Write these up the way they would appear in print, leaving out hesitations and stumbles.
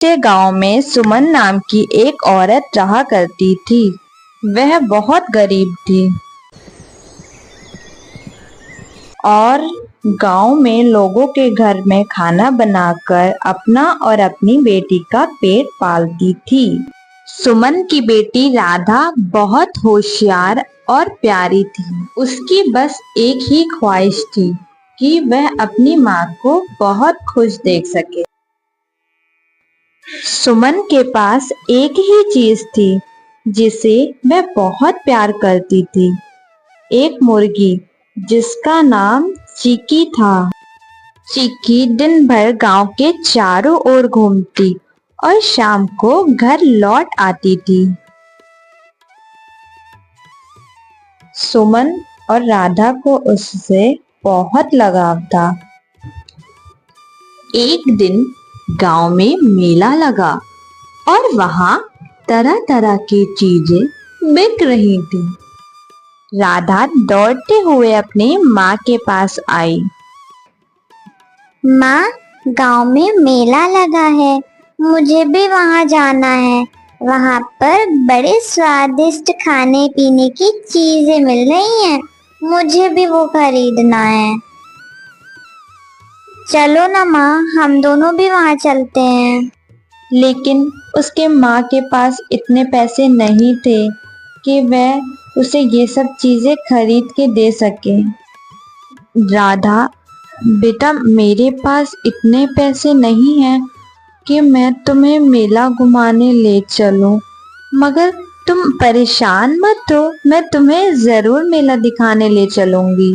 के गांव में सुमन नाम की एक औरत रहा करती थी। वह बहुत गरीब थी और गांव में लोगों के घर में खाना बनाकर अपना और अपनी बेटी का पेट पालती थी। सुमन की बेटी राधा बहुत होशियार और प्यारी थी। उसकी बस एक ही ख्वाहिश थी कि वह अपनी माँ को बहुत खुश देख सके। सुमन के पास एक ही चीज थी जिसे वह बहुत प्यार करती थी, एक मुर्गी जिसका नाम चिकी था। चिकी दिन भर गांव के चारों ओर घूमती और शाम को घर लौट आती थी। सुमन और राधा को उससे बहुत लगाव था। एक दिन गांव में मेला लगा और वहां तरह तरह की चीजें बिक रही थी। राधा दौड़ते हुए अपनी माँ के पास आई। माँ, गांव में मेला लगा है, मुझे भी वहां जाना है। वहां पर बड़े स्वादिष्ट खाने पीने की चीजें मिल रही हैं, मुझे भी वो खरीदना है। चलो ना माँ, हम दोनों भी वहां चलते हैं। लेकिन उसके माँ के पास इतने पैसे नहीं थे कि वह उसे ये सब चीजें खरीद के दे सके। राधा, बेटा, मेरे पास इतने पैसे नहीं हैं कि मैं तुम्हें मेला घुमाने ले चलूं, मगर तुम परेशान मत हो, मैं तुम्हें जरूर मेला दिखाने ले चलूंगी।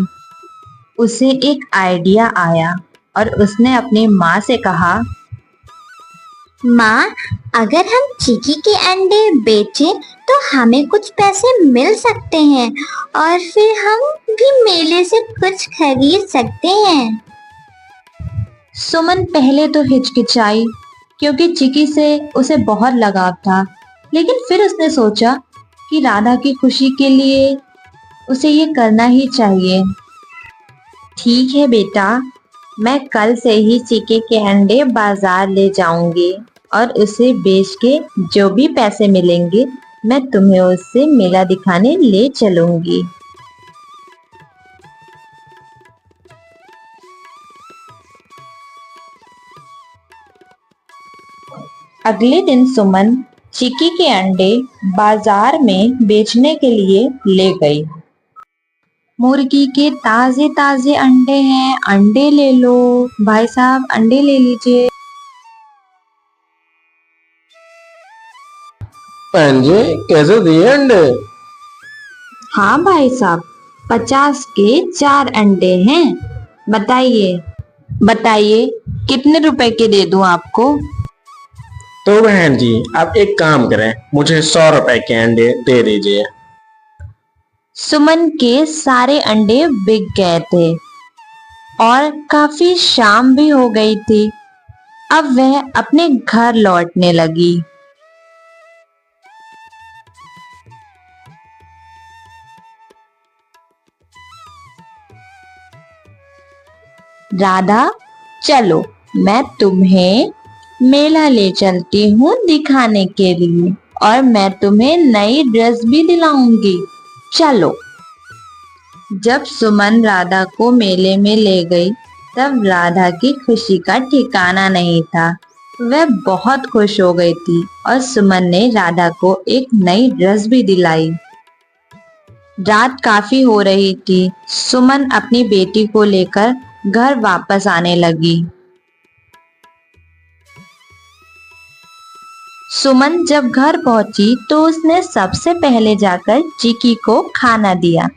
उसे एक आइडिया आया और उसने अपनी माँ से कहा, माँ, अगर हम चिकी के अंडे बेचें तो हमें कुछ पैसे मिल सकते हैं और फिर हम भी मेले से कुछ खरीद सकते हैं। सुमन पहले तो हिचकिचाई क्योंकि चिकी से उसे बहुत लगाव था, लेकिन फिर उसने सोचा कि राधा की खुशी के लिए उसे ये करना ही चाहिए। ठीक है बेटा, मैं कल से ही चिकी के अंडे बाजार ले जाऊंगी और उसे बेच के जो भी पैसे मिलेंगे मैं तुम्हें उससे मेला दिखाने ले चलूंगी। अगले दिन सुमन चिकी के अंडे बाजार में बेचने के लिए ले गई। मुर्गी के ताजे ताजे अंडे हैं, अंडे ले लो भाई साहब, अंडे ले लीजिए। बहन जी, कैसे दिए अंडे? हाँ भाई साहब, 50 के 4 अंडे हैं। बताइए बताइए कितने रुपए के दे दूं आपको? तो बहन जी, आप एक काम करें, मुझे 100 रुपए के अंडे दे दीजिए। सुमन के सारे अंडे बिक गए थे और काफी शाम भी हो गई थी। अब वह अपने घर लौटने लगी। राधा, चलो मैं तुम्हें मेला ले चलती हूँ दिखाने के लिए और मैं तुम्हें नई ड्रेस भी दिलाऊंगी, चलो। जब सुमन राधा को मेले में ले गई तब राधा की खुशी का ठिकाना नहीं था। वह बहुत खुश हो गई थी और सुमन ने राधा को एक नई ड्रेस भी दिलाई। रात काफी हो रही थी। सुमन अपनी बेटी को लेकर घर वापस आने लगी। सुमन जब घर पहुंची तो उसने सबसे पहले जाकर चिकी को खाना दिया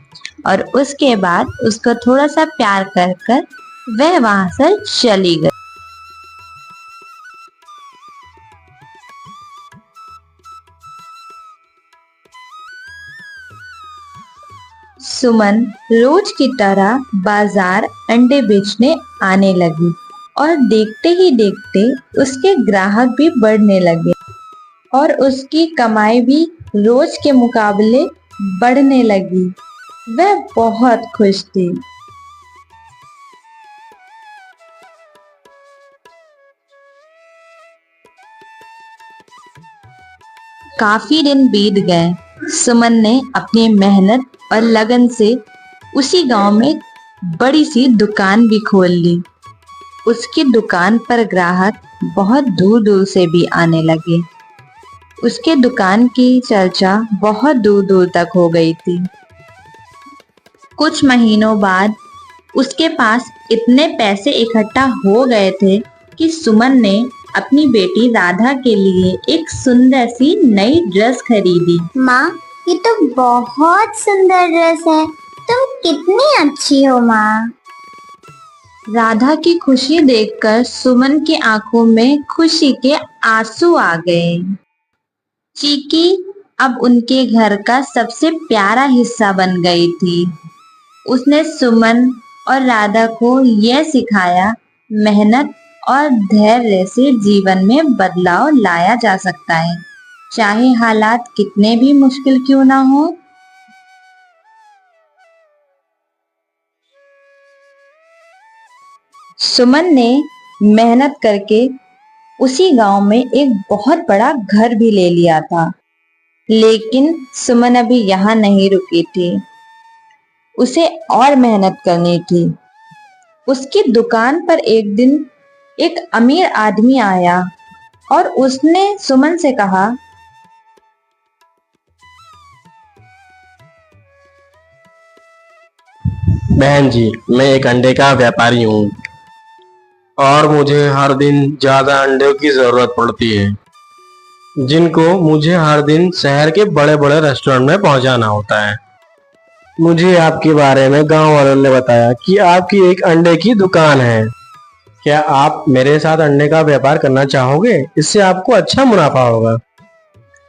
और उसके बाद उसको थोड़ा सा प्यार कर कर वह वहां से चली गई। सुमन रोज की तरह बाजार अंडे बेचने आने लगी और देखते ही देखते उसके ग्राहक भी बढ़ने लगे और उसकी कमाई भी रोज के मुकाबले बढ़ने लगी। वह बहुत खुश थी। काफी दिन बीत गए। सुमन ने अपनी मेहनत और लगन से उसी गांव में बड़ी सी दुकान भी खोल ली। उसकी दुकान पर ग्राहक बहुत दूर दूर से भी आने लगे। उसके दुकान की चर्चा बहुत दूर दूर तक हो गई थी। कुछ महीनों बाद उसके पास इतने पैसे इकट्ठा हो गए थे कि सुमन ने अपनी बेटी राधा के लिए एक सुंदर सी नई ड्रेस खरीदी। माँ, ये तो बहुत सुंदर ड्रेस है। तुम कितनी अच्छी हो माँ। राधा की खुशी देखकर सुमन की आंखों में खुशी के आंसू आ गए। चीकी अब उनके घर का सबसे प्यारा हिस्सा बन गई थी। उसने सुमन और राधा को यह सिखाया, मेहनत और धैर्य से जीवन में बदलाव लाया जा सकता है, चाहे हालात कितने भी मुश्किल क्यों ना हो। सुमन ने मेहनत करके उसी गांव में एक बहुत बड़ा घर भी ले लिया था। लेकिन सुमन अभी यहाँ नहीं रुकी थी। उसे और मेहनत करनी थी। उसकी दुकान पर एक दिन एक अमीर आदमी आया और उसने सुमन से कहा, बहन जी, मैं एक अंडे का व्यापारी हूँ और मुझे हर दिन ज्यादा अंडों की जरूरत पड़ती है, जिनको मुझे हर दिन शहर के बड़े बड़े रेस्टोरेंट में पहुंचाना होता है। मुझे आपके बारे में गांव वालों ने बताया कि आपकी एक अंडे की दुकान है। क्या आप मेरे साथ अंडे का व्यापार करना चाहोगे? इससे आपको अच्छा मुनाफा होगा।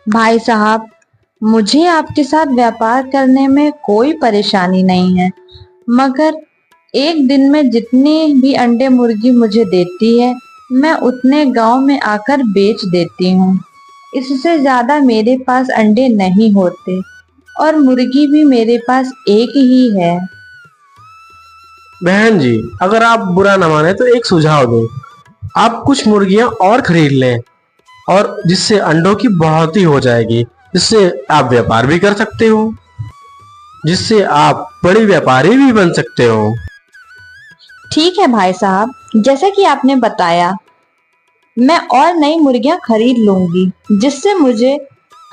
भाई साहब, मुझे आपके साथ व्यापार करने में कोई परेशानी नहीं है, मगर एक दिन में जितने भी अंडे मुर्गी मुझे देती है, मैं उतने गांव में आकर बेच देती हूँ। इससे ज्यादा मेरे पास अंडे नहीं होते और मुर्गी भी मेरे पास एक ही है। बहन जी, अगर आप बुरा न माने तो एक सुझाव दूं। आप कुछ मुर्गियां और खरीद लें और जिससे अंडों की बढ़ोतरी हो जाएगी, जिससे आप व्यापार भी कर सकते हो, जिससे आप बड़े व्यापारी भी बन सकते हो। ठीक है भाई साहब, जैसा कि आपने बताया, मैं और नई मुर्गियां खरीद लूंगी, जिससे मुझे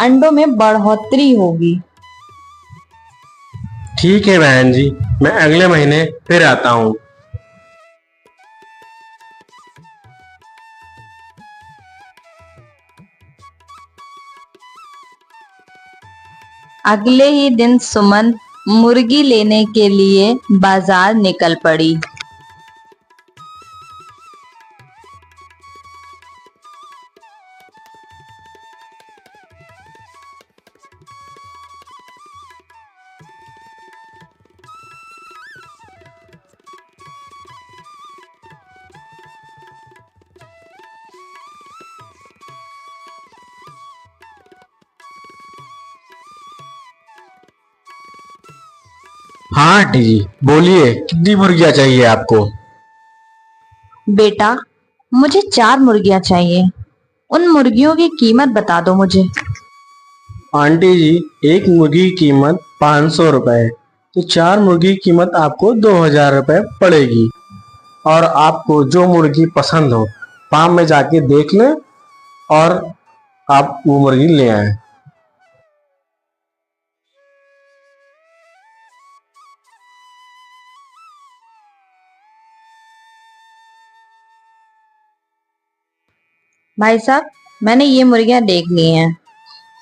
अंडों में बढ़ोतरी होगी। ठीक है बहन जी, मैं अगले महीने फिर आता हूँ। अगले ही दिन सुमन मुर्गी लेने के लिए बाजार निकल पड़ी। हाँ आंटी जी, बोलिए कितनी मुर्गियां चाहिए आपको? बेटा, मुझे 4 मुर्गियां चाहिए। उन मुर्गियों की कीमत बता दो मुझे। आंटी जी, एक मुर्गी की कीमत 500 रुपए है, तो 4 मुर्गी की कीमत आपको 2000 रुपए पड़ेगी। और आपको जो मुर्गी पसंद हो, फार्म में जाके देख लें और आप वो मुर्गी ले आए। भाई साहब, मैंने ये मुर्गियां देख ली हैं।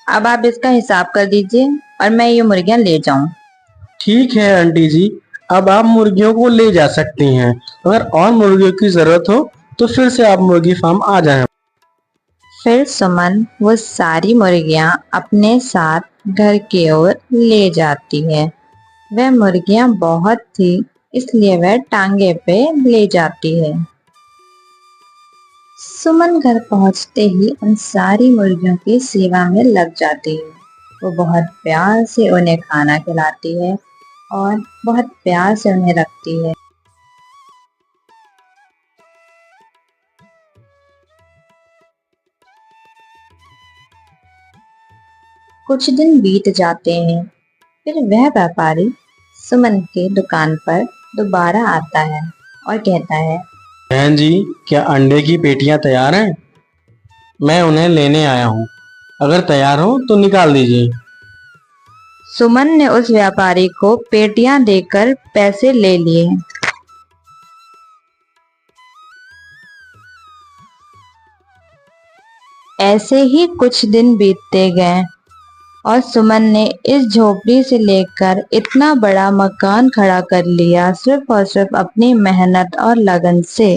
अब आप इसका हिसाब कर दीजिए और मैं ये मुर्गियां ले जाऊं। ठीक है आंटी जी, अब आप मुर्गियों को ले जा सकती हैं। अगर और मुर्गियों की जरूरत हो तो फिर से आप मुर्गी फार्म आ जाएं। फिर सुमन वो सारी मुर्गियां अपने साथ घर की ओर ले जाती है। वह मुर्गियां बहुत थी, इसलिए वह टांगे पे ले जाती है। सुमन घर पहुंचते ही उन सारी मुर्गियों की सेवा में लग जाती है। वो बहुत प्यार से उन्हें खाना खिलाती है और बहुत प्यार से उन्हें रखती है। कुछ दिन बीत जाते हैं। फिर वह व्यापारी सुमन के दुकान पर दोबारा आता है और कहता है, बहन जी, क्या अंडे की पेटियां तैयार हैं? मैं उन्हें लेने आया हूँ। अगर तैयार हो तो निकाल दीजिए। सुमन ने उस व्यापारी को पेटियां देकर पैसे ले लिए। ऐसे ही कुछ दिन बीतते गए और सुमन ने इस झोपड़ी से लेकर इतना बड़ा मकान खड़ा कर लिया, सिर्फ और सिर्फ अपनी मेहनत और लगन से।